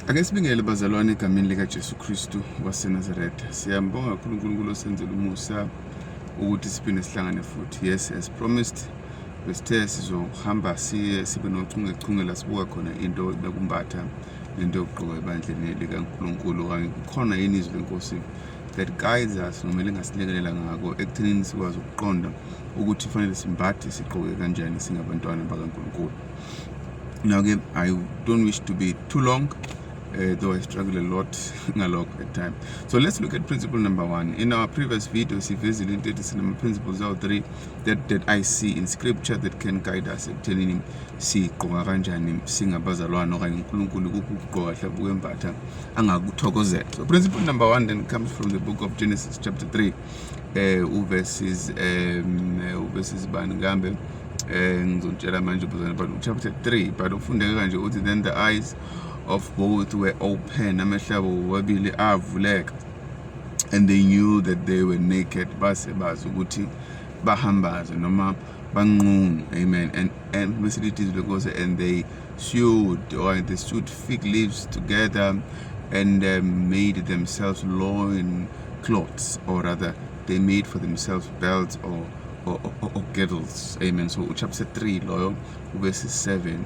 Ake sibingele bazalwane egameni likaJesu Kristu waseNazaretha. Siyambonga uNkulunkulu osenzela umusa ukuthi siphinde sihlangane futhi. Yes, as promised, besithe sizohamba sibe nochungechunge la sibuka khona into bekumbatha nento yokugqoka ebandleni likaNkulunkulu okanye kukhona yini izwi lenkosi that guides us noma lingasilekelela ngako ekuthenini sikwazi ukuqonda ukuthi kufanele simbathe sigqoke kanjani singabantwana bakaNkulunkulu. Now again, I don't wish to be too long, though I struggle a lot at time. So let's look at principle number 1. In our previous videos, if there's some principles out 3 that I see in scripture that can guide us, telling him, see, singabazalwana okanye uNkulunkulu ukugqoka mhlawumbe kwembatha angakuthokozela. So principle number 1 then comes from the book of Genesis chapter 3, verses bani ngambe ngizotshela manje but chapter 3 but ufundeka kanje uthi then the eyes of both were open, amehlo wabili avuleka, and they knew that they were naked, base bazi ukuthi bahambaze noma banqunu. Amen. And basically it is because and they sewed fig leaves together and made themselves loin cloths, or rather they made for themselves belts or girdles. Amen. So chapter 3 loyo verse 7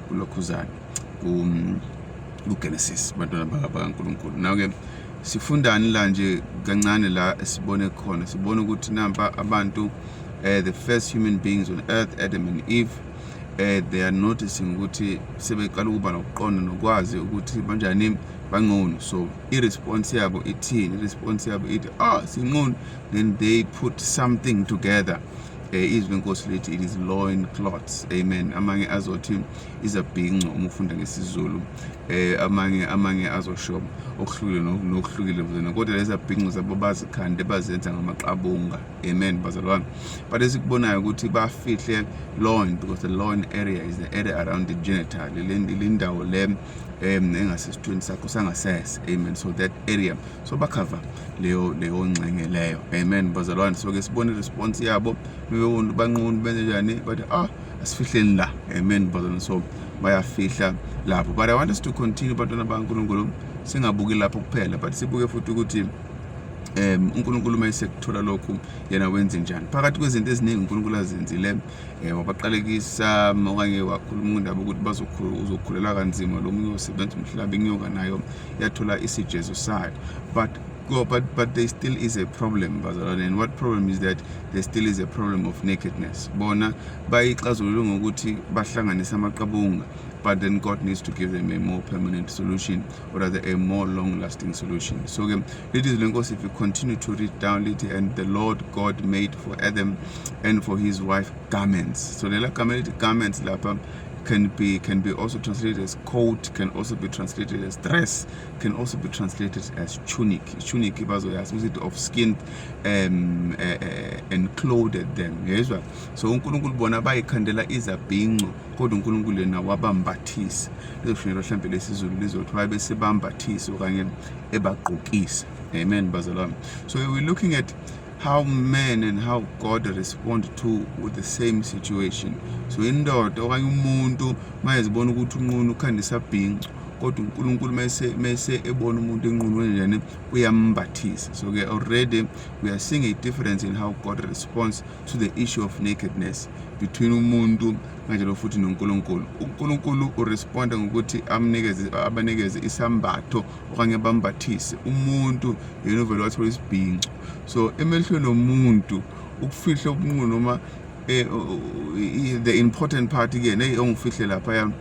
kulokhuzana kuGenesis bantwana bakaNkulunkulu. Now ke sifundani la nje kancane la sibone khona, sibone ukuthi nampa abantu the first human beings on earth, Adam and Eve, they are noticing ukuthi sebeqala ukuba nokuqonda nokwazi ukuthi banjani banqunu. So irresponse yabo ithini? Irresponse yabo ithi sinqunu. Then they put something together. Izwi lenkosi lithi it is loin cloths. Amen. Amanye azothi izabhinqo uma ufunda ngesizulu, amanye azosho okuhlukile nokuhlukile mzana, kodwa lezi zabhinqo zabo bazikhande bazenza ngamaqabunga. Amen bazalwane. But esikubonayo ukuthi bafihle loin, because the loin area is the area around the genital, lindawo le engasesithweni sakho sangasese. Amen. So that area, so bakhava leyo ngxenge leyo. Amen bazalwane. So ke sibone response yabo banqunu benze njani, but asifihleni la. Amen bazalwane. So bayafihla lapho. But I want us to continue bantwana bakaNkulunkulu, singabuki lapho kuphela, but sibuke futhi ukuthi uNkulunkulu mayisekuthola lokhu yena wenze njani phakathi kwezinto eziningi uNkulunkulu azenzile. Wabaqalekisa okanye wakhuluma indaba ukuthi uzokhulela kanzima lo munye osebenza umhlaba, inyoka nayo yathola isijezo sayo. But there still is a problem bazalwane, and what problem is that there still is a problem of nakedness. Bona bayixazulule ngokuthi bahlanganisa amaqabunga, but then God needs to give them a more permanent solution, or rather a more long-lasting solution. So ladies and gentlemen, if you continue to read down it, and the Lord God made for Adam and for his wife garments. So the garments lapha can be also translated as coat, can also be translated as dress, can also be translated as tunic. Tunic is of skin and clothed them. Yes, right? So uNkulunkulu bona bayikhandela izabhinqo, kodwa uNkulunkulu yena wabambathisa. Lezoshilo mhlambe lesizulu lizothi wayebesebambathisa okanye ebagqokisa. Amen bazalwane. So we're looking at how men and how God respond to with the same situation. So indoda okanye umuntu mayezibona ukuthi unqunu ukhandisa bhinqo, kodwa uNkulunkulu mase ebona umuntu enqunu njani uyambathisa. So already we are seeing a difference in how God responds to the issue of nakedness between umuntu kanjalo futhi noNkulunkulu. uNkulunkulu uresponda ngokuthi abanikeze isambatho okanye bambathise umuntu yena ovela wathola isibhinqo. So emehlweni omuntu ukufihla ubunqunu noma the important part again ongifihle lapha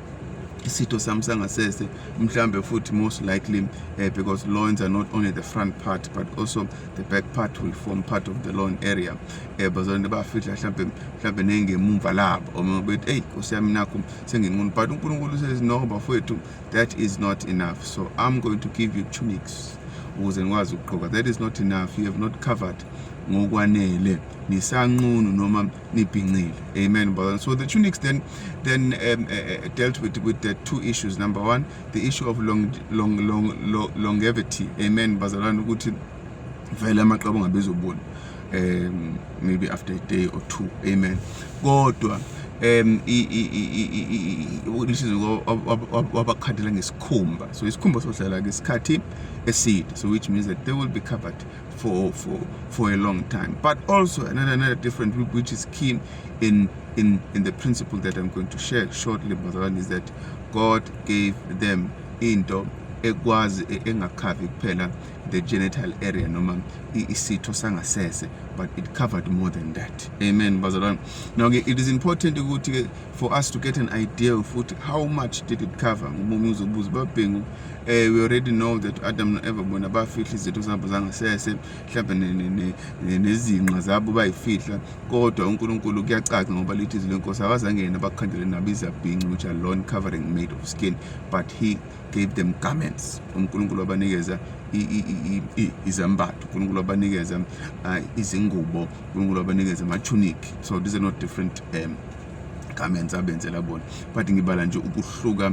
isitho sami sangasese mhlambe futhi most likely because loins are not only the front part but also the back part will form part of the loin area. Bazalwane bafihla mhlambe nengemumva labo uma bethi Nkosi yami nakho senginqunu, but uNkulunkulu says no bafowethu, that is not enough. So I'm going to give you tunics ukuze ngikwazi ukugqoka. That is not enough. You have not covered ngokwanele, nisanqunu noma nibhinqile. Amen. So the tunics then dealt with the two issues. Number 1, the issue of longevity. Amen bazalwane, ukuthi vele amaqabunga bezobona maybe after a day or two. Amen. Kodwa wabakhandela ngesikhumba. So isikhumba sohlala ngesikhathi eside, so which means that they will be covered for a long time. But also another different group which is key in the principle that I'm going to share shortly, is that God gave them into ekwazi engakhavi kuphela the genital area noma isitho sangasese, but it covered more than that. Amen, bazalwane. Now it is important for us to get an idea of how much did it cover. We already know that Adam and Eva bona bafihla izitho zabo zangasese, mhlawumbe nezinqa zabo bayifihla, kodwa uNkulunkulu kuyacaca ngoba lithi izwi lenkosi abazangena bakhandele nabo izabhinqi, which are lawn covering made of skin, but he gave them garments. uNkulunkulu wabanikeza izambatho, uNkulunkulu wabanikeza izingubo, uNkulunkulu wabanikeza ama-tunic. So these are not different garments abenzela bona, but ngibala nje ukuhluka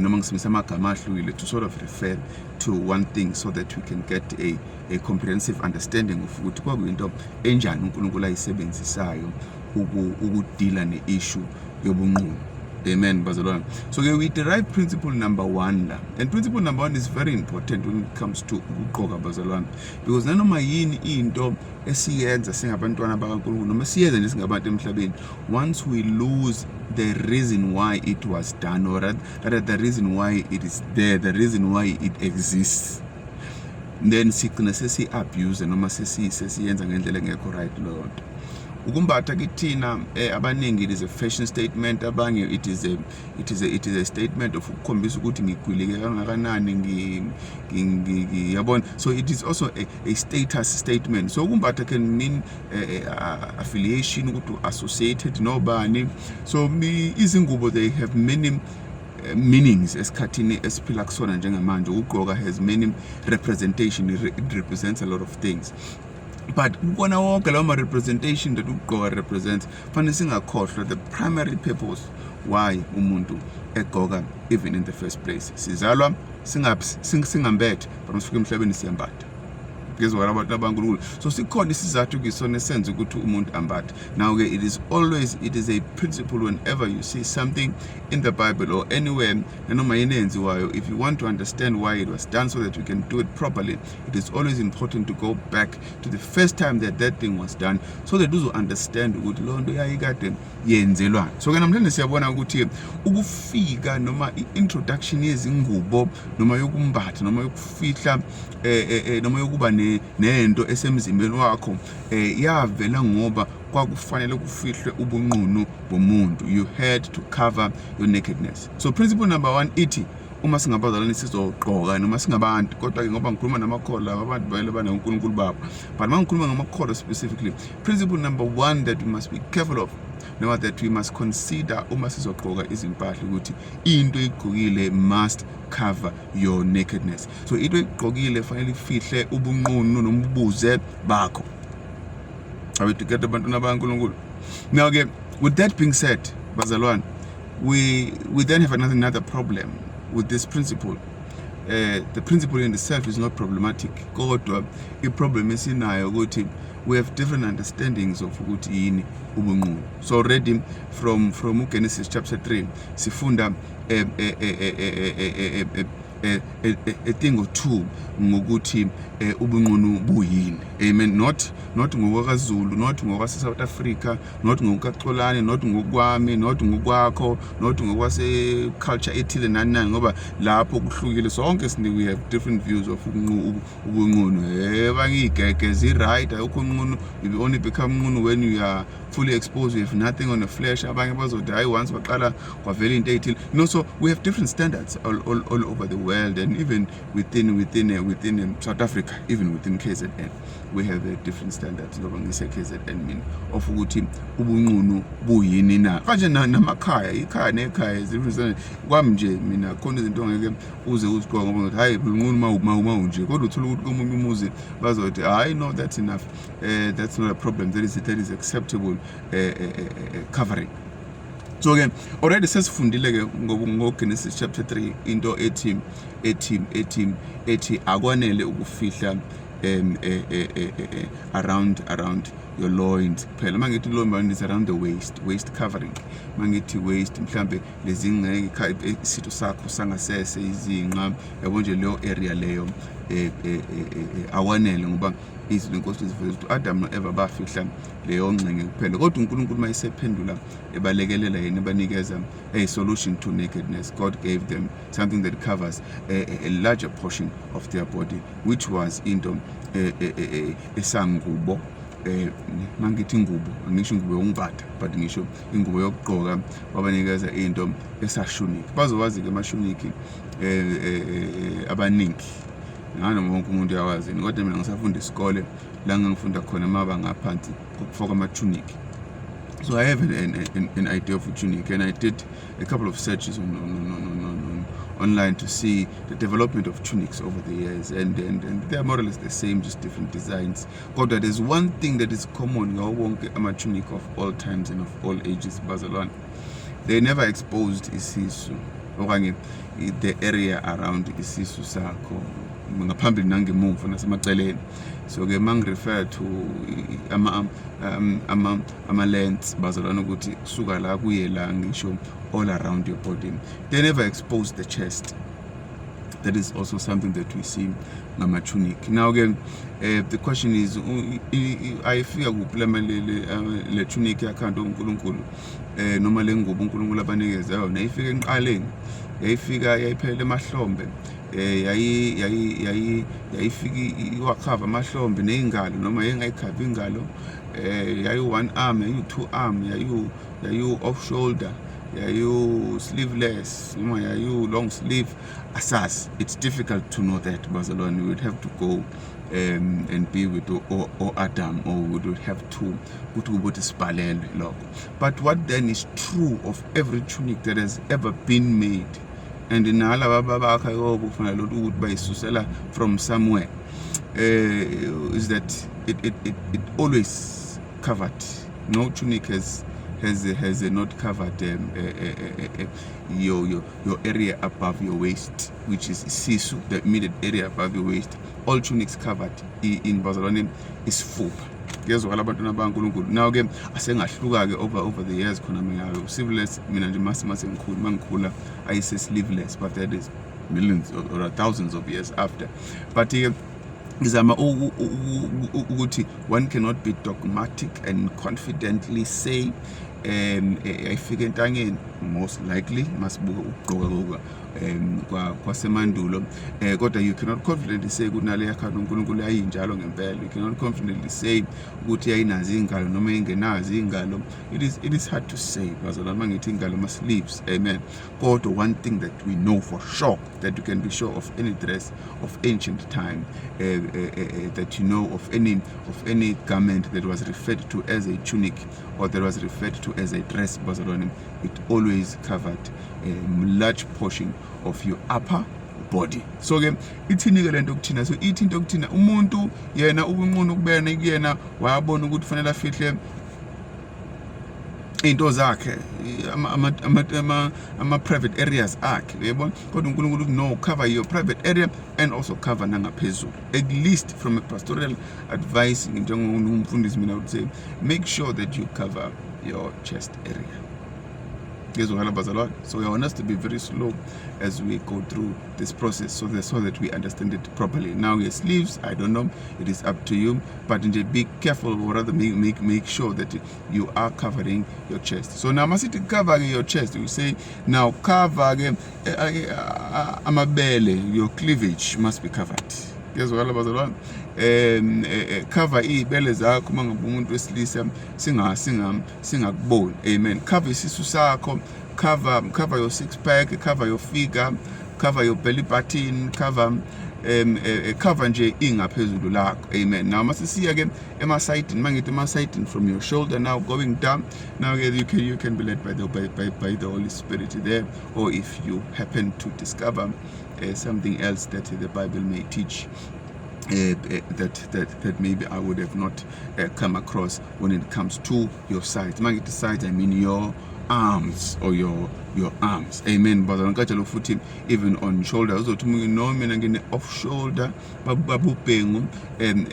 noma ngisebenzisa amagama ahlukile to sort of refer to one thing so that we can get a comprehensive understanding of ukuthi kwakuyinto enjani uNkulunkulu ayisebenzisayo ukudila ne-issue yobunqunu. Amen, bazalwane. So we derive principle number 1 la, and principle number 1 is very important when it comes to ukugqoka, bazalwane, because nanoma yini into esiyenza singabantwana bakaNkulunkulu noma siyenza nje singabantu emhlabeni, once we lose the reason why it was done, or rather the reason why it is there, the reason why it exists, then sigcina sesi-abuse noma sesiyenza ngendlela engekho right leyo nto. Ukumbatha kithina abaningi, it is a fashion statement, abanye it is a statement of ukukhombisa ukuthi ngigwileke kangakanani, yabona. So it is also a status statement. So ukumbatha can mean affiliation, ukuthi associated nobani. So izingubo, they have many meanings esikhathini esiphila kusona njengamanje. Ukugqoka has many representation, it represents a lot of things. But ukona wonke lawo ma-representation that ukugqoka represents, fanele singakhohlwa the primary purpose why umuntu egqoka even in the first place. Sizalwa singambethe, but masifika emhlabeni siyambatha. So sikhona isizathu kisona esenza ukuthi umuntu ambathe. Now it is a principle whenever you see something in the Bible or anywhere nanoma yini enziwayo, if you want to understand why it was done so that you can do it properly, it is always important to go back to the first time that thing was done, so that you understand ukuthi lo nto yayikade yenzelwani. So namhlanje siyabona ukuthi ukufika noma i-introduction yezingubo noma yokumbatha noma yokufihla noma yokuba nento esemzimbeni wakho yavela ngoba kwakufanele kufihlwe ubunqunu bomuntu. You had to cover your nakedness. So principle number 1 ithi uma singabazalwane sizogqoka noma singabantu, kodwa ke ngoba ngikhuluma namakholwa abantu bayele bana uNkulunkulu babo, but uma ngikhuluma ngamakholwa specifically, principle number 1 that we must be careful of, noma that we must consider uma sizogqoka izimpahla, ukuthi into igqokile must cover your nakedness. So into igqokile fanele ifihle ubunqunu nomubuze bakho. Are we together, bantwana bakaNkulunkulu? Now again, with that being said, bazalwane, we then have another problem with this principle. The principle in itself is not problematic, kodwa i-problem esinayo ukuthi we have different understandings of ukuthi yini ubunqunu. So already from Genesis chapter 3 sifunda a thing or two ngokuthi ubunqunu buyini. Amen. Not ngokwakaZulu, not ngokwase-South Africa, not ngokukaXolani, not ngokwami, not ngokwakho, not ngokwase culture ethile nani, ngoba lapho kuhlukile sonke we have different views of ubunqunu. Bangigege zi-right, ayukho unqunu, you only become unqunu when you are fully exposed, you have nothing on the flesh. Abanye bazothi hayi once waqala kwavela into ethile. So we have different standards all over the world, and even within South Africa, even within KZN, we have different standards. Ngoba ngise KZN mean of ukuthi ubunqunu buyini na. Kanje namakhaya, ikhaya nekhaya zifuna kwami nje mina khona izinto ngeke uze uzigqoka ngoba ngathi hayi ubunqunu uma unje, kodwa uthola ukuthi komunye umuzi bazothi hayi no, that's enough, that's not a problem, that is acceptable covering. So again, already sesifundile ke ngoGenesis chapter 3 into ethi akwanele ukufihla around your loins kuphela. Mangithi loin is around the waist covering. Mangithi waist mhlambe lezi ngeke isitho sakho sangasese izinqa yabo nje leyo area leyo awanele ngoba izinto inkosi ziveza ukuthi Adam no Eva bafihla leyo ngxenge kuphela, kodwa uNkulunkulu mayisephendula ebalekelela yena ebanikeza a solution to nakedness. God gave them something that covers a larger portion of their body, which was into esangubo. Mangithi ingubo angisho ingubo yombatha, but ngisho ingubo yokugqoka, wabanikeza into esashuniki. Bazowazi ke amashuniki abaningi ngana wonke umuntu uyawazi, kodwa mina ngisafunda isikole la ngangifunda khona amabanga ngaphansi kokufaka ama-tunic. So I have an idea of a tunic, and I did a couple of searches online to see the development of tunics over the years, and they are more or less the same, just different designs. God, there's one thing that is common ama tunic of all times and of all ages. Barcelona, they never exposed isisu okanye the area around isisu sakho ngaphambili nangemuva nasemaceleni. So ke mangirefer to ama lengths bazalwana ukuthi kusuka la kuye la ngisho all around your body. They never exposed the chest. That is also something that we see ngama tunic. Now again, the question is ayifika kuphi le tunic yakhanda uNkulunkulu noma le ngubo uNkulunkulu abanikeza yona ayifika enqaleni, yayifika yayiphela emahlombe, yayifika iwakhava amahlombe neingalo noma yengayikhava ingalo, yayi one arm, yayi two arm, yayi off shoulder, yayi sleeveless noma yayi long sleeve. Asas, it's difficult to know that, Barcelona. We would have to go and be with or Adam, or we would have to go to Spalel. But what then is true of every tunic that has ever been made, and in from somewhere, is that it always covered. No tunic has not covered your area above your waist, which is sisu, the immediate area above your waist. All tunics covered in Barcelona is full. Now again, asengahluka ke over the years khona mina sleeveless, mina nje mase mangikhula I say sleeveless, but that is millions or thousands of years after. But one cannot be dogmatic and confidently say ayifike entangeni, most likely masibuka ukugqoka kwasemandulo, kodwa you cannot confidently say ukuthi nale yakhanda uNkulunkulu ayinjalo ngempela. You cannot confidently say ukuthi yayinazi ingalo noma ingenazi ingalo. It is hard to say, bazalwane, mangithi ingalo ma-sleeves, amen. Kodwa one thing that we know for sure, that you can be sure of any dress of ancient time, that you know of any garment that was referred to as a tunic or that was referred to as a dress, bazalwane, it always covered a large portion of your upper body. So ke ithini ke lento kuthina, so ithi into kuthina umuntu yena ubunqunu kubena kuyena wayabona ukuthi fanele afihle into zakhe ama private areas akhe, uyabona. Kodwa uNkulunkulu no, cover your private area and also cover nangaphezulu. At least from a pastoral advice, njengomfundisi mina would say, make sure that you cover your chest area. So we want us to be very slow as we go through this process so that we understand it properly. Now your sleeves, I don't know, it is up to you, but be careful, or rather make sure that you are covering your chest. So now must it cover your chest? You say now cover amabele, your cleavage must be covered. Yes, cover ibele zakho mangabe umuntu wesilisa singakuboni, amen. Cover isisu sakho, cover your six pack, cover your figure, cover your belly button, cover nje ingaphezulu lakho, amen. Now masisiya ke ema-sighting, mangithi ema-sighting from your shoulder now going down. Now you can be led by the Holy Spirit there, or if you happen to discover something else that the Bible may teach, that maybe I would have not come across when it comes to your sides. Mangithi sides, I mean your arms or your arms. Amen. Bazalwane futhi even on shoulder. Uzothi no mina ngine off shoulder babubhengu, and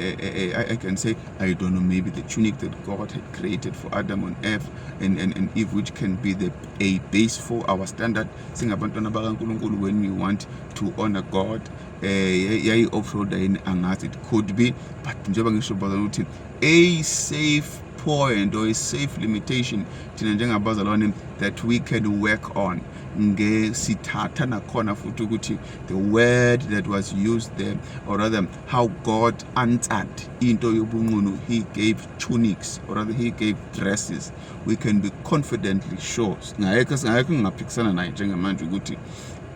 I can say I don't know, maybe the tunic that God had created for Adam on earth and Eve, which can be a base for our standard singabantwana bakaNkulunkulu when we want to honor God. Yayi off shoulder in angazi, it could be, but njengoba ngisho bazalwane ukuthi a safe point or a safe limitation thina njengabazalwane that we can work on ngesithatha nakhona futhi ukuthi the word that was used there, or rather how God answered into yobunqunu, he gave tunics, or rather he gave dresses. We can be confidently sure ngayeke ngaphikisana naye njengamanje ukuthi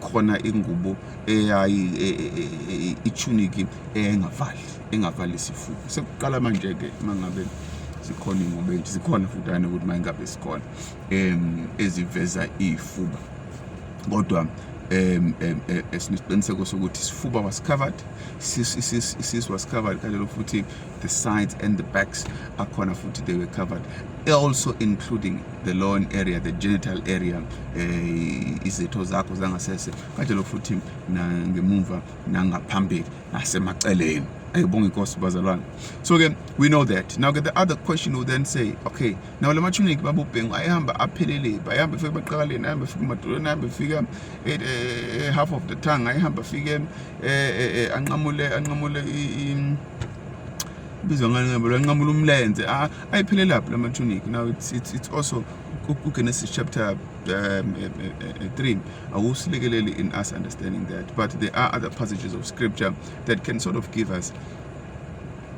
khona ingubo itunic engavali isifuba. Sekuqala manje ke mangabe sikhona ingobe sikhona futhi ukuthi mayingabe sikhona eziveza ifuba, kodwa esiqiniseko sokuthi isifuba was covered, sis was covered, kanjalo futhi the sides and the backs akhona futhi they were covered, also including the lower area, the genital area, izitho zakho zangasese, kanjalo futhi nangemuva nangaphambili nasemaceleni. So again, we know that. Now the other question will then say, okay, now lama tunic babubhengu ayihamba aphelele, bayihamba fika baqakaleni, ayihamba fika emadolweni, ayihamba fika half of the tongue, ayihamba fika anqamule bizwa ngani anqamule umlenze, ayiphelele lapho lama tunic. Now it's also Genesis chapter 3, awusilekeleli in us understanding that, but there are other passages of scripture that can sort of give us,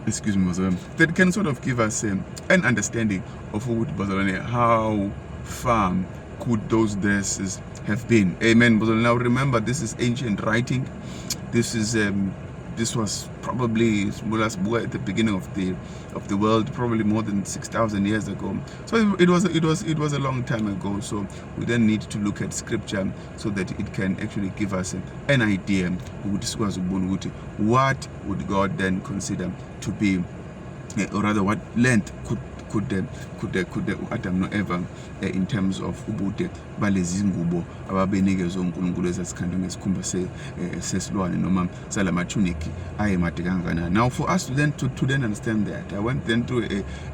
that can sort of give us an understanding of how firm could those dresses have been. Amen. Now remember, this is ancient writing. This was probably at the beginning of the world, probably more than 6,000 years ago. So it was a long time ago. So we then need to look at scripture so that it can actually give us an idea. What would God then consider to be, or rather, what length could Adam no ever in terms of ubude balezi ngubo ababenikezwe uNkulunkulu ezasikhandwe ngesikhumba sesilwane noma salamatunic ayemade kangakanani. Now for us to then understand that, I went then through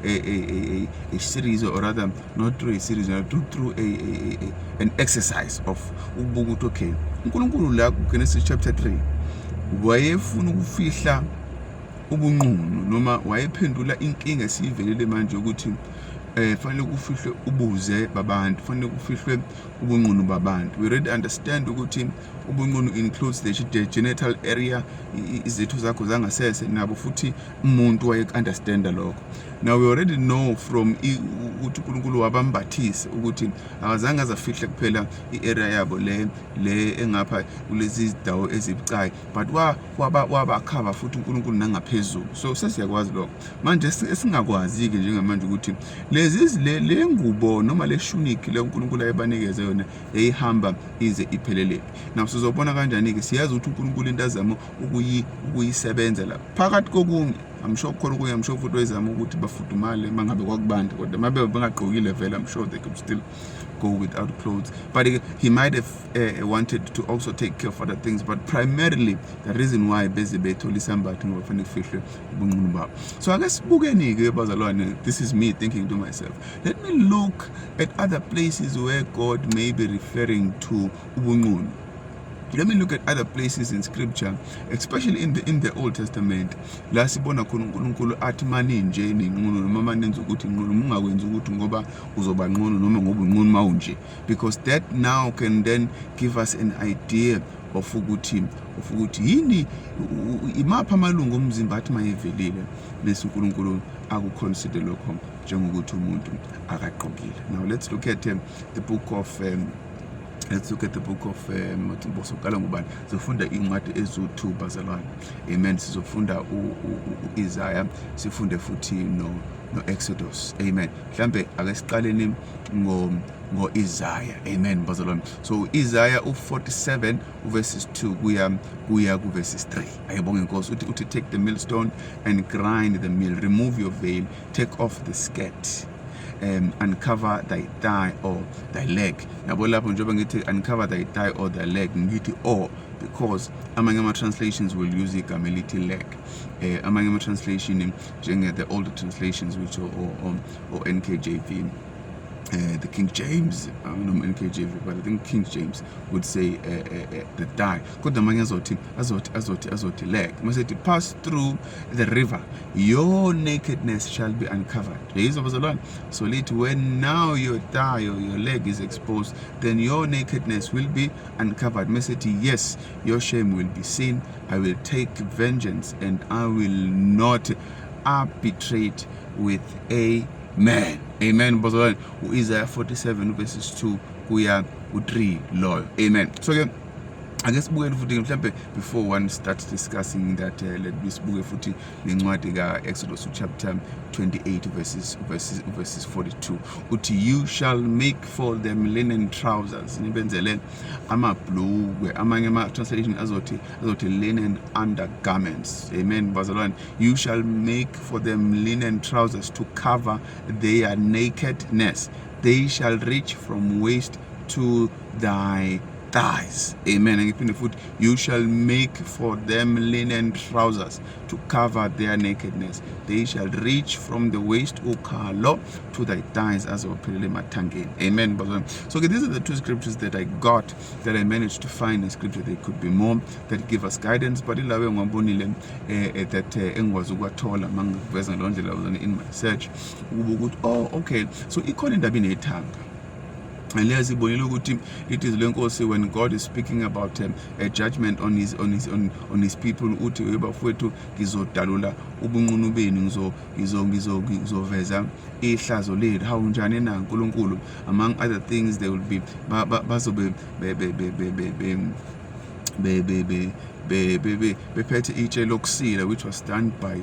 a series, or rather not through a series, through an exercise of ukubuka ukuthi okay, uNkulunkulu la Genesis chapter 3 wayefuna ukufihla ubunqunu noma wayephendula inkinga esivelele manje ukuthi fanele kufihlwe ubuze babantu, fanele kufihlwe ubunqunu babantu. We already understand ukuthi ubunqunu includes the genital area, izitho zakho zangasese nabo futhi umuntu waye-understand lokho. Now we already know from ukuthi uNkulunkulu wabambathise ukuthi akazange azafihle kuphela i-area yabo le engapha kulezi zidawo ezibucayi, but wabakhava futhi uNkulunkulu nangaphezulu. So sesiyakwazi lokho manje. Esingakwazi-ke njengamanje ukuthi le ngubo noma le tunic le uNkulunkulu ayebanikeze yona eyihamba ize iphelele. Now sizobona kanjani-ke, siyazi ukuthi uNkulunkulu into azama ukuyisebenza la phakathi kokunye. I'm sure khona kuya, I'm sure futhi wayezama ukuthi bafudumale mangabe kwakubanda, kodwa mabe bengagqokile vele, I'm sure they could still go without clothes. But he might have wanted to also take care of other things, but primarily the reason why beze bethola isambatho ngoba fanele kufihlwe ubunqunu babo. So I guess bukeni-ke bazalwane, this is me thinking to myself, let me look at other places where God may be referring to ubunqunu. Let me look at other places in scripture, especially in the Old Testament. La sibona khona uNkulunkulu athi mani nje ninqunu noma manenza ukuthi inqunu, mungakwenza ukuthi ngoba uzoba nqunu noma ngoba unqunu mawunje, because that now can then give us an idea of ukuthi yini imapha amalungu omzimba athi mayevelile bese uNkulunkulu akuconsider lokho njengokuthi umuntu akaqokile. Now let's look at the book of Bosokala ngubani. Sizofunda incwadi ezu-2 bazalwane. Amen. Sizofunda u-Isaiah, sifunde futhi no-Exodus. Amen. Mhlambe ake siqaleni ngo-Isaiah. Amen bazalwane. So Isaiah 47 verses 2 kuya ku verses 3. Ayibonge inkosi uthi take the millstone and grind the mill, remove your veil, take off the skirt uncover thy thigh or thy leg. Yabo lapho njengoba ngithi uncover thy thigh or thy leg, ngithi or because amanye ama-translations will use igama elithi leg. Amanye ama-translation the older translations which or NKJV, the King James, I don't know NKJV, but I think King James would say the thigh. Kodwa amanye azothi leg. Mase to pass through the river, your nakedness shall be uncovered. So when now your thigh or your leg is exposed, then your nakedness will be uncovered. Mase yes, your shame will be seen. I will take vengeance and I will not arbitrate with a man. Amen. Isaiah 47 verses 2 kuya 3 loyo. Amen. So again, I guess before one starts discussing that, let me sibuke futhi nencwadi ka-Exodus chapter 28 verses 42. Uthi you shall make for them linen trousers. Nibenzele amabhulukwe, amanye ama-translation azothi linen undergarments. Amen. Bazalwane, you shall make for them linen trousers to cover their nakedness. They shall reach from waist to thy thighs. Amen. And in the foot, you shall make for them linen trousers to cover their nakedness. They shall reach from the waist ukalo to thy thighs as matangeni. Amen. So okay, these are the two scriptures that I got, that I managed to find in scripture. There could be more that give us guidance, but that in my search. Oh, okay. So and it is when God is speaking about a judgment on his people. Among other things, they will be which was done by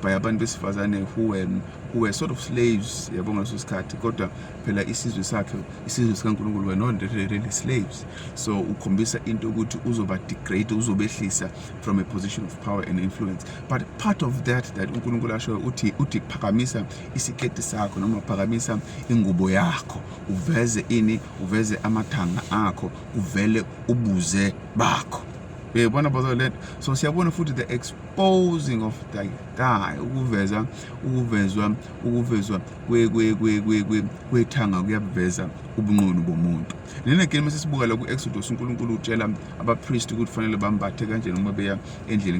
abantu besifazane who were sort of slaves. Kodwa phela isizwe sikaNkulunkulu were not really slaves. So ukhombisa into ukuthi uzoba degrade, uzobehlisa from a position of power and influence. But part of that uNkulunkulu asho uthi phakamisa isiketi sakho noma phakamisa ingubo yakho, uveze amathanga akho, uvele ubuze bakho. So siyabona futhi the exposing of thy thigh, ukuvezwa kwethanga kuyabuveza ubunqunu bomuntu. Nina again mase sibuka la ku-Exodus, uNkulunkulu utshela abapriest ukuthi kufanele bambathe kanje noma beya endlini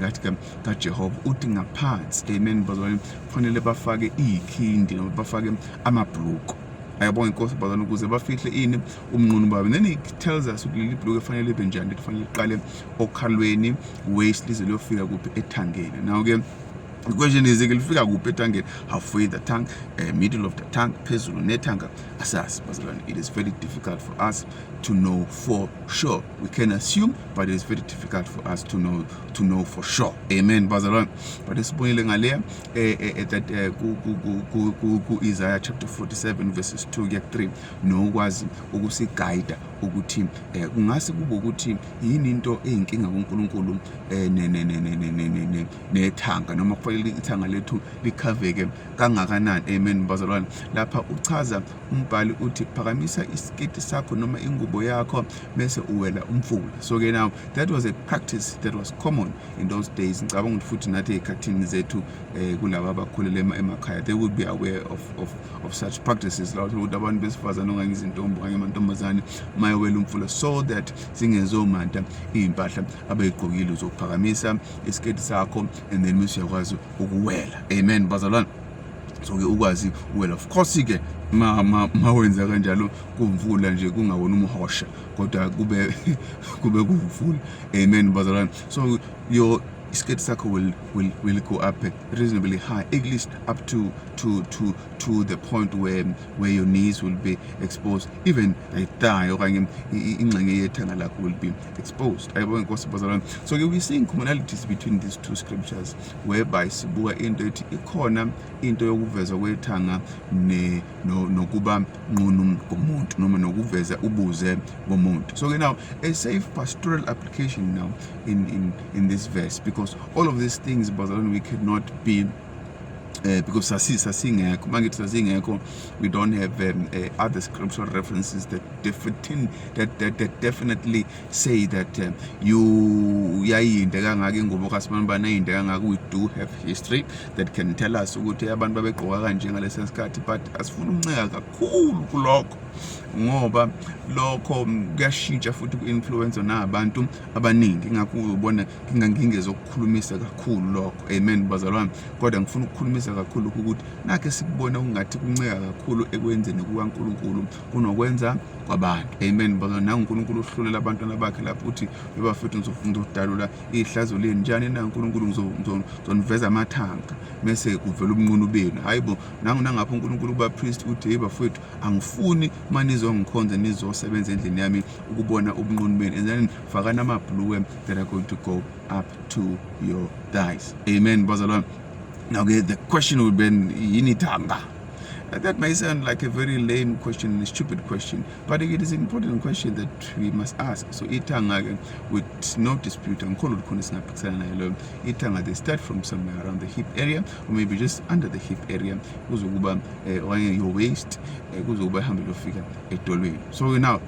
kaJehova, uthi ngaphansi, amen, kufanele bafake iyikhindi noma bafake amabhuluko. Ayabonga inkosi bazana ukuze bafihle ini umnqunu babo. And then he tells us ukuthi leli bhuluko kufanele libe njani, kufanele liqale okhalweni waist lize liyofika kuphi ethangeni. Now ke the question is, lifika kuphi ethangeni? Halfway the tongue, middle of the tongue, phezulu nethanga, asas bazalwane. It is very difficult for us to know for sure. We can assume, but it is very difficult for us to know for sure. Amen bazalwane. But esibonile ngaleya that ku Isaiah chapter 47 verses 2-3 nokwazi ukusigayida ukuthi kungase kube ukuthi yini into eyinkinga kuNkulunkulu nethanga noma kufanele ithanga lethu likhaveke kangakanani. Amen bazalwane. Lapha uchaza umbhali uthi phakamisa isiketi sakho noma ingubo yakho bese uwela umfula. So ke now that was a practice that was common in those days. Ngicabanga ukuthi futhi nathi ekhathini zethu kulabo abakhulele emakhaya, they would be aware of such practices. La ukuthi abantu besifazana okanye izintombi okanye amantombazane mayewela umfula, so that zingezomanta impahla abayigqokile uzophakamisa isiketi sakho and then usiyakwazi ukuwela. Amen bazalwane. So ke ukwazi well, of course ke mawenza kanjalo kumvula nje kungawona umhosha kodwa kube kumvula. Amen bazalwane. So your skirt circle will go up reasonably high, at least up to the point where your knees will be exposed, even the thigh okanye ingxenye yethanga lakho will be exposed. So you'll be seeing commonalities between these two scriptures, whereby sibuka into ethi ikhona into yokuveza kwethanga nokuba nqunu komuntu noma nokuveza ubuze bomuntu. So now a safe pastoral application now in this verse, because all of these things, but we cannot be because sasingekho mangithi sasingekho, we don't have other scriptural references that definitely say that yayinde kangaka ingubo kaSimanibane ayinde kangaka. We do have history that can tell us ukuthi abantu babegqoka kanje ngalesi sikhathi, but asifuna ukunceka kakhulu kulokho ngoba lokho kuyashintsha futhi ku-influence nabantu abaningi. Ingakho ubona ngingezokukhulumisa kakhulu lokho, amen bazalwane, kodwa ngifuna ukukhulumisa kakhulu ukuthi nakhe sikubona ungathi kunceka kakhulu ekwenzeni kukaNkulunkulu kunokwenza kwabantu, amen bazalwane. NaNkulunkulu uhlulela abantwana bakhe lapho uthi bebafethu ngizofunda ukudalula ihlazo leni njani na uNkulunkulu ngizoniveza amathanga bese kuvela ubunqunu benu. Hayibo nangapho uNkulunkulu kuba priest uthi bafethu angifuni manizongikhonza nizosebenza endlini yami ukubona ubunqunu benu, and then fakana amabhluwe that are going to go up to your thighs, amen bazalwane. Now the question would be yini thanga. That may sound like a very lame question and a stupid question, but it is an important question that we must ask. So ithanga, with no dispute, ithanga, they start from somewhere around the hip area, or maybe just under the hip area, your waist, so now,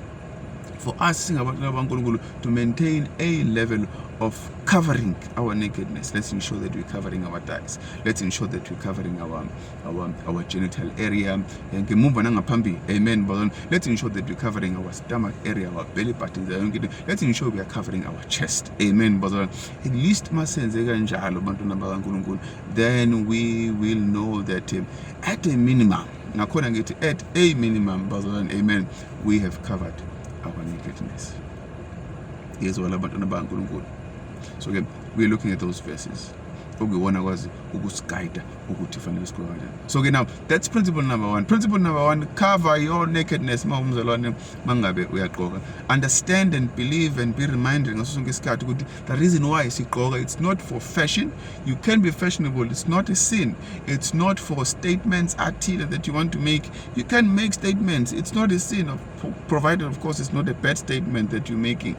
for us to maintain a level of covering our nakedness, let's ensure that we're covering our thighs. Let's ensure that we're covering our genital area. Amen. Let's ensure that we're covering our stomach area, our belly button. Let's ensure we are covering our chest. Amen. At least then we will know that at a minimum, amen, we have covered our nakedness. Here's what about the. So again, we're looking at those verses. So okay, now that's principle number one. Principle number one: cover your nakedness. Understand and believe and be reminded. The reason why it's not for fashion. You can be fashionable. It's not a sin. It's not for statements that you want to make. You can make statements. It's not a sin, provided of course it's not a bad statement that you're making.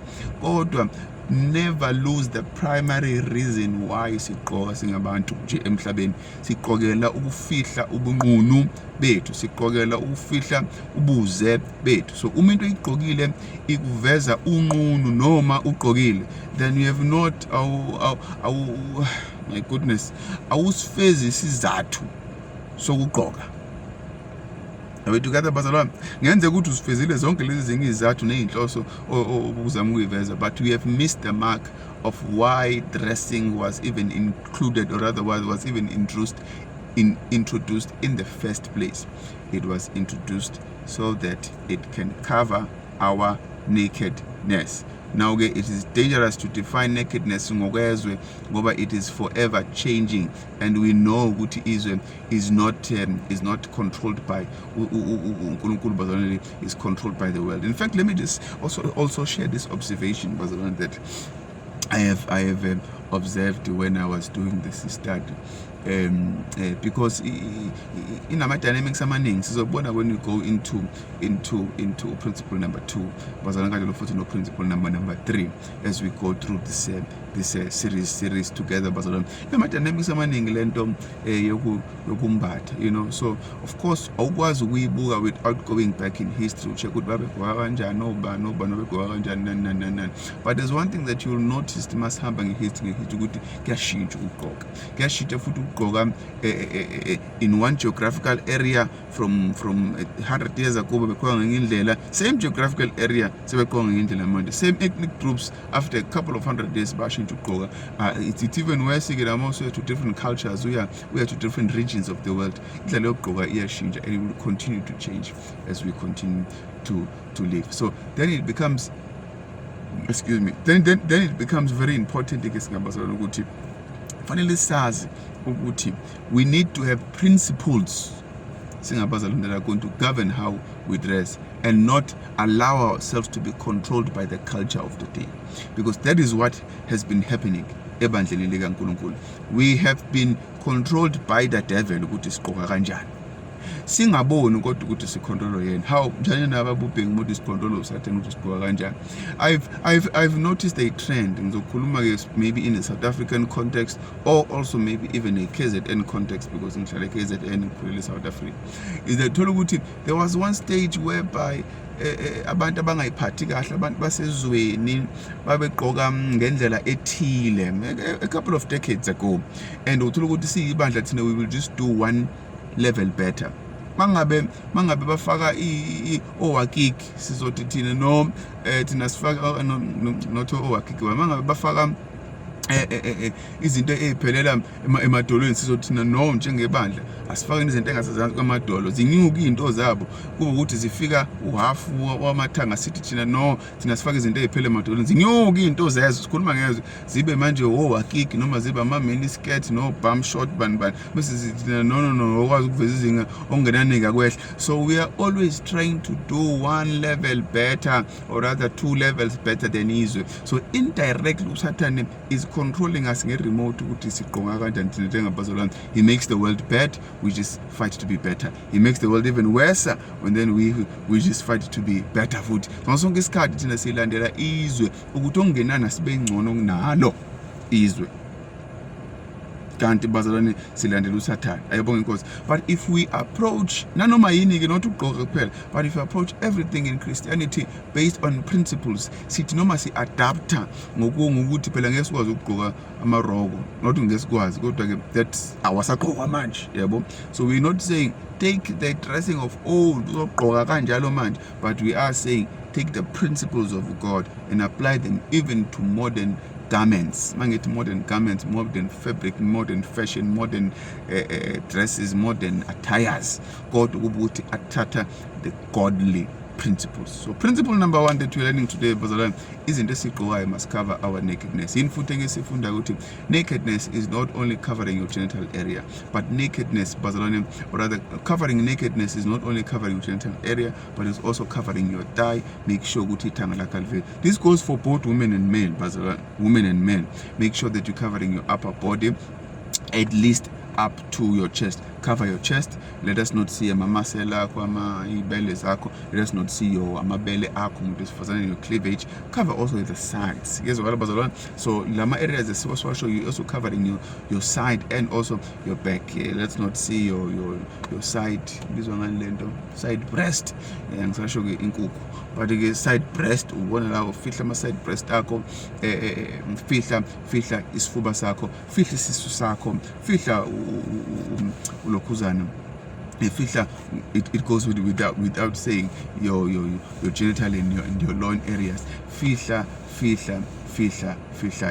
Never lose the primary reason why sigqoka singabantu nje emhlabeni. Sigqokela ukufihla ubunqunu bethu, sigqokela ukufihla ubuze bethu. So uma into igqokile ikuveza unqunu noma ugqokile, then you have not my goodness, awusifezi isizathu sokugqoka. Together bazalwane, ngenze ukuthi usifezile zonke lezi zinto izathu nezinhloso obuzama ukuyiveza, but we have missed the mark of why dressing was even included, or rather was even introduced in the first place. It was introduced so that it can cover our nakedness. Now it is dangerous to define nakedness ngoba it is forever changing, and we know what is not controlled by is controlled by the world. In fact, let me just also share this observation that I have observed when I was doing this study. Because in our dynamics when you go into principle number 2, principle number 3, as we go through this series together, dynamics so of course without going back in history, but there's one thing that you'll notice must happen in history. In one geographical area from 100 years ago, same geographical area, same ethnic groups after a couple of 100 years, it's even worse. I'm also to different cultures. We are to different regions of the world. And it will continue to change as we continue to live. So then it becomes, then it becomes very important. Finally, says we need to have principles that are going to govern how we dress, and not allow ourselves to be controlled by the culture of the day, because that is what has been happening. We have been controlled by the devil. singaboni kodwa ukuthi sicontrol yena. How njani nababubhengu ukuthi sicontrol usathane ukuthi sigqoka kanjani. I've noticed a trend ngizokhuluma ke maybe in a South African context or also maybe even a KZN context, because ngihlala KZN ngikhulele South Africa, is that there was one stage whereby abantu abangayiphathi kahle, abantu basezweni babegqoka ngendlela ethile a couple of decades ago, and uthola ukuthi siyibandla thina we will just do one level better. Mangabe bafaka owakiki sizothi thina no thina sifaka not owakiki, mangabe bafaka izinto eziphelela emadolweni sizothina no njengebandla asifake izinto engasezansi kwamadolo, zinyuka into zabo kube ukuthi zifika uhalf wamathanga sithi thina no thina sifake izinto eziphele emadolweni, zinyuka into zezo sikhuluma ngezo zibe manje owakiki noma zibe ama mini skirt no bum short bani bese thina no okwazi ukuveza izinga ongenanika kwehla. So we are always trying to do one level better, or rather two levels better than izwe. So indirectly usathane is controlling us nge-remote ukuthi sigqoka kanjani thina njengabazalwane. He makes the world bad, we just fight to be better. He makes the world even worse, and then we just fight to be better futhi. Ngasonke isikhathi thina silandela izwe ukuthi ongenana sibe ngcono kunalo izwe, kanti bazalwane silandela usathane. Ayabonga inkosi. But if we approach nanoma yini ke not ugqoka kuphela, but if we approach everything in Christianity based on principles, sithi noma si adapter ngokuthi phela ngeke sikwazi ukugqoka amaroko, not ngesikwazi kodwa ke that's awasaqhokwa manje, yabo. So we're not saying take the dressing of old uzogqoka kanjalo manje, but we are saying take the principles of God and apply them even to modern garments. Mangithi modern garments, modern fabric, modern fashion, modern dresses, modern attires. God ukuthi athatha the godly principles. So principle number 1 that we're learning today, bazalwane, izinto esigqokayo must cover our nakedness. In futhi ngesifunda ukuthi nakedness is not only covering your genital area, but nakedness, bazalwane, or rather covering nakedness is not only covering your genital area, but it's also covering your thigh. Make sure ukuthi ithanga lakho aliveli. This goes for both women and men, bazalwane, women and men. Make sure that you're covering your upper body at least up to your chest. Cover your chest. Let us not see amamasela akho, ibele zakho. Let us not see your amabele akho, umuntu your cleavage. Cover also the sides. Yes, so lama areas that show you also covering your side and also your back. Let's not see your side. This one side breast. And so show you inkuku. But again, side breast, ubona la ufihla ama side breast akho, fihla isifuba sakho, fihla isisu sakho, fihla ulokhuzana. Fihla, it goes without saying your genital and your loin areas. Fihla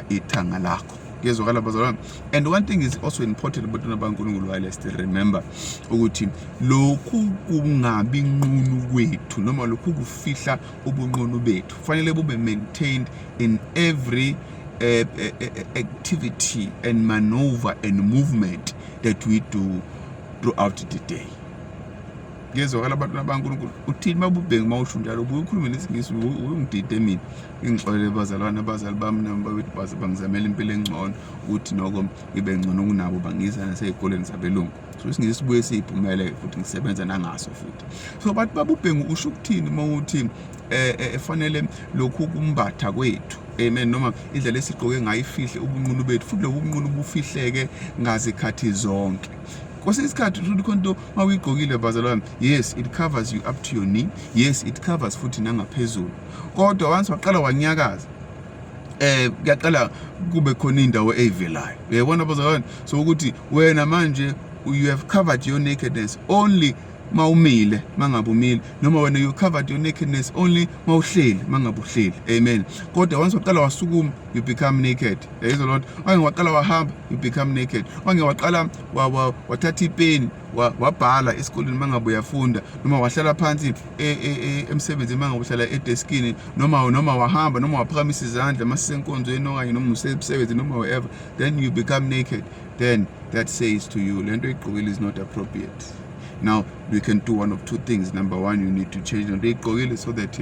ithanga lakho. And one thing is also important about uNkulunkulu, still remember ukuthi lokhu kungabi nqunu kwethu noma lokhu kufihla ubunqunu bethu fanele bube maintained in every activity and maneuver and movement that we do throughout the day. Ngezwakala abantu baNkulunkulu uthini mabubhengu mawusho njalo ubuye ukhulume nesingisi ungidide mina ngixolele bazalwane abazali bami nami bawethu baze bangizamela impilo engcono ukuthi noko ngibe ngcono kunabo bangisa nasezikoleni zabelungu. So isingisi sibuye siphumele futhi ngisebenza nangaso futhi. So bathi babubhengu usho ukuthini mawuthi efanele lokhu kumbatha kwethu, amen, noma indlela esigqoke ngayo ifihle ubunqunu bethu futhi lokhu ubunqunu bufihleke ngazikhathi zonke. Kwesinye isikhathi uthi konto mawuyigqokile bazalwane, yes it covers you up to your knee, yes it covers futhi nangaphezulu, kodwa once waqala wanyakaza kuyaqala kube khona indawo evelayo, uyabona bazalwane. So ukuthi wena manje you have covered your nakedness only mawumile mangabumile, noma wena you covered your nakedness only mawuhleli mangabuhleli, amen. Kodwa once waqala wasukuma you become naked. There is a lot. Wange waqala wahamba you become naked. Wange waqala wathatha ipeni wabhala esikoleni mangabe uyafunda, noma wahlala phansi emsebenzini mangabe uhlala edeskini, noma wahamba noma waphakamisa izandla masisenkonzweni okanye noma usebenze noma whatever, then you become naked. Then that says to you lento igqokile is not appropriate. Now we can do one of two things. Number one, you need to change the so that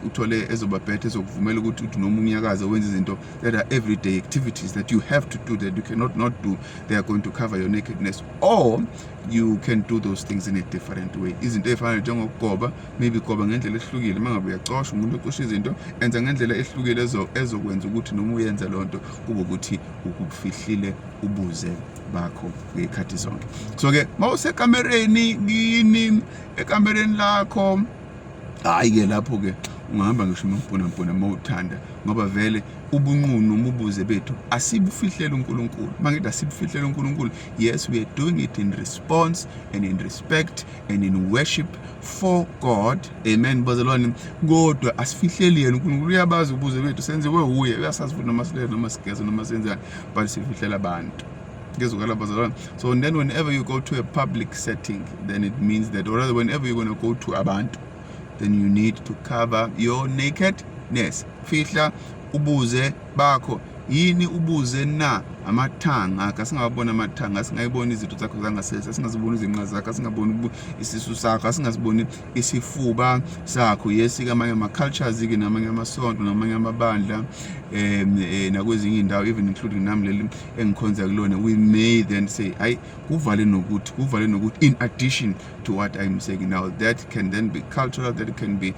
uthole ezobaphethe ezokuvumela ukuthi uthi noma unyakaza wenze izinto that are everyday activities that you have to do, that you cannot not do. They are going to cover your nakedness. Or you can do those things in a different way. Izinto efana njengokugoba, maybe goba ngendlela ehlukile mangabe uyacosha umuntu ocosha izinto enza ngendlela ehlukile ezokwenza ukuthi noma uyenza lonto kube ukuthi ukufihlile ubuze bakho ngekhathi zonke. So ke mawusekamereni kini ekamereni lakho hayi ke lapho ke ungahamba ngisho umpuna mawuthanda ngoba vele ubunqunu umubuze bethu asibufihlela uNkulunkulu. Mangithi asibufihlela uNkulunkulu, yes, we are doing it in response and in respect and in worship for God. Amen. Bazalwane, kodwa asifihleli yena uNkulunkulu. Uyabazi ubuze bethu senziwe uye, uyasazi futhi noma silele noma sigeza noma senzani, but sifihlela abantu. So and then whenever you go to a public setting, then it means that, or rather whenever you're going to go to abantu, then you need to cover your nakedness. Fihla ubuze bakho. Yini ubuze na amathanga kasingabona amathanga singayibona izitho zakho zangasese singazibona izinqa zakho singabona isisu sakho singazibona isifuba sakho. Yes, kamanye ama cultures ke namanye amasonto namanye amabandla nakwezinye indawo, even including nami leli engikhonza kulona, we may then say hayi kuvale nokuthi in addition to what I'm saying now, that can then be cultural, that can be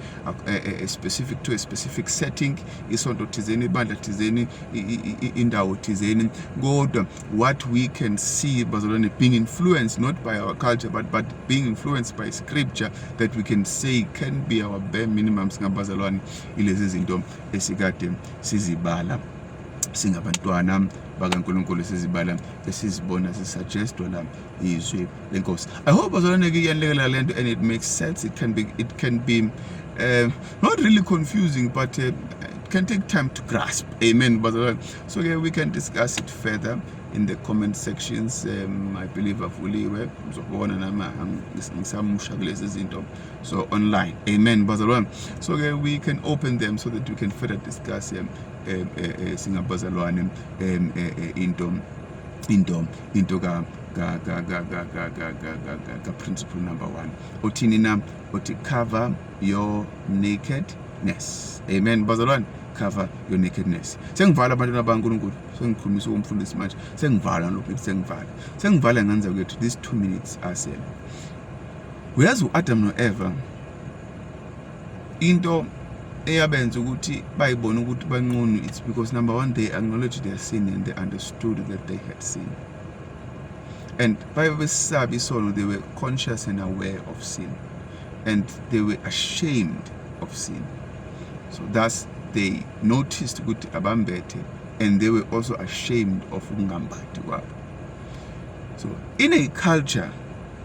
specific to a specific setting, isonto thizeni, ibandla thizeni, indawo thizeni. God, what we can see bazalwane being influenced not by our culture but being influenced by scripture, that we can say can be our bare minimum singabazalwane ilezi zinto esikade sizibala singabantwana bakaNkulunkulu, sizibala esizibona sisuggestwa la izwi lenkosi. I hope bazalwane ke iyanlekelela lento and it makes sense. It can be not really confusing, but it can take time to grasp. Amen. So yeah, we can discuss it further in the comment sections. I believe avuliwe uzobona nama ngisamusha kulezi zinto so online. Amen. So yeah, we can open them so that we can further discuss singabazalwane into ka principle number 1. Uthini na uthi cover your nakedness. Amen. Bazalwane, cover your nakedness. Sengivala abantwana bakaNkulunkulu, sengikhulumisa umfundisi manje, sengivala lokho, sengivala ngenza ukuthi these 2 minutes asele. Uyazi uAdam noEva into eyabenza ukuthi bayibona ukuthi banqunu, it's because number 1, they acknowledged their sin and they understood that they had sinned. And by besabi isono, they were conscious and aware of sin, and they were ashamed of sin. So thus they noticed ukuthi abambethe, and they were also ashamed of ungambathi kwabo. So in a culture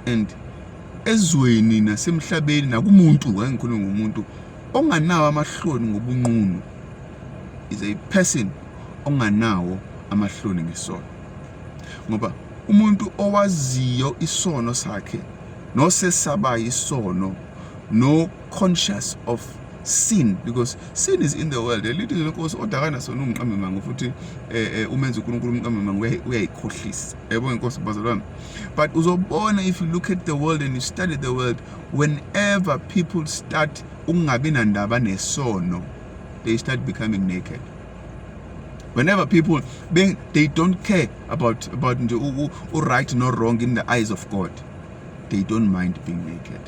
and ezweni nasemhlabeni nakumuntu, ngikhuluma ngomuntu onganawo amahloni ngobunqunu, is a person onganawo amahloni ngesono. Ngoba umuntu owaziyo isono sakhe nosesabayo isono, no conscious of sin, because sin is in the world. Elithi lenkosi odakana sona ungiqamemango futhi umenza uNkulunkulu umqamemango uyayikhohlisa. Yebo inkosi bazalwane. But uzobona, if you look at the world and you study the world, whenever people start ungabi nandaba nesono, they start becoming naked. Whenever people they don't care about right nor wrong in the eyes of God, they don't mind being naked.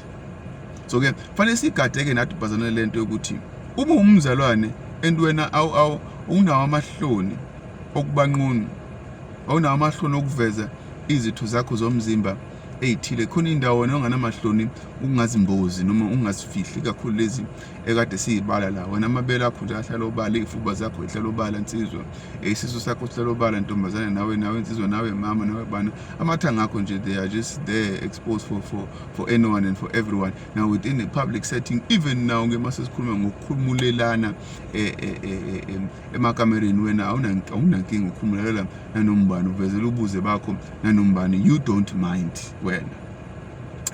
So ke fanele sigadeke nathi bazalwane lento yokuthi uma umzalwane and wena unawo amahloni okubanqunu, awunawo amahloni okuveza izitho zakho zomzimba eyithile, khona indawo ongana mahloni ungazimbozi noma ungazifihli kakhulu lezi ekade siyibala la. Wena amabele akho nje ahlala obala, izifuba zakho ihlala obala insizwa, isisu sakho sihlala obala ntombazane, nawe insizwa, nawe mama, nawe bana, amathanga akho nje, they are just there exposed for anyone and for everyone. Now within a public setting, even now ngemase sikhuluma ngokukhulumulelana emakamereni, wena awunankinga ukukhululela nanombani, uvezela ubuze bakho nanombani, you don't mind wena,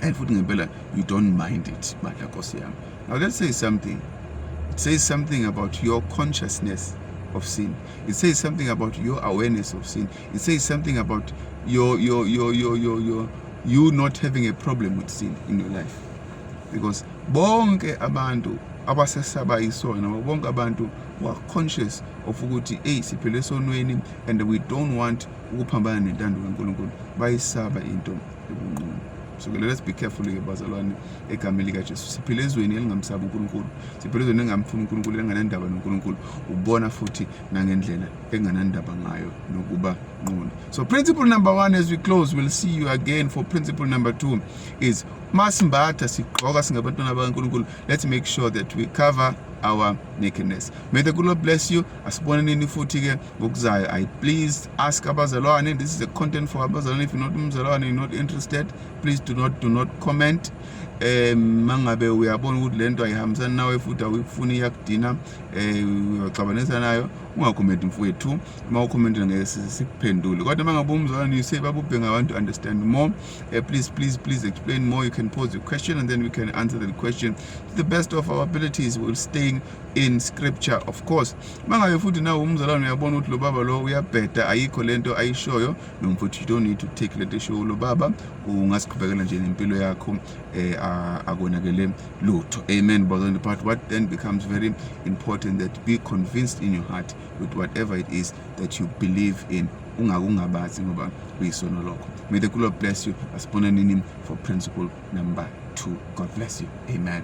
and futhi ngempela you don't mind it badla Nkosi yami. Now let's say something. It says something about your consciousness of sin. It says something about your awareness of sin. It says something about you not having a problem with sin in your life. Because bonke abantu abasesaba isono, bonke abantu who are conscious of ukuthi siphile esonweni and we don't want ukuphambana nentando kaNkulunkulu bayisaba into ebunqunu. So let's be careful ke bazalwane egameni lika Jesu. Siphile ezweni elingamsaba uNkulunkulu, siphile ezweni engamfuna uNkulunkulu, enganandaba noNkulunkulu, ubona futhi nangendlela enganandaba ngayo nokuba nqunu. So principle number 1, as we close, we'll see you again for principle number 2 is masimbatha sigqoka singabantwana bakaNkulunkulu, let's make sure that we cover our nakedness. May the good Lord bless you. Asiboneni futhi ke ngokuzayo. I please ask abazalwane, this is a content for abazalwane. If you're not umzalwane, you're not interested, please do not comment. Mangabe uyabona ukuthi lento ayihambisani nawe futhi awufuni yakudina uyaxabanisa nayo, ungakhomenti mfowethu. Uma ukhomenta ngeke sikuphendule. Kodwa mangabe umzalwane you say babubhe ngabantu understand more, please explain more. You can pose your question and then we can answer the question to the best of our abilities. We'll stay in scripture, of course. Mangabe futhi nawe umzalwane uyabona ukuthi lo baba lo uyabheda, ayikho lento ayishoyo, nomfuthi you don't need to take lento show lo baba, ungasiqhubekela nje nempilo yakho akonakele lutho. Amen. But on the part, what then becomes very important, that be convinced in your heart with whatever it is that you believe in. Ungabazi ngoba uyisono lokho. May the good Lord bless you. Asiboneni for principle number 2. God bless you. Amen.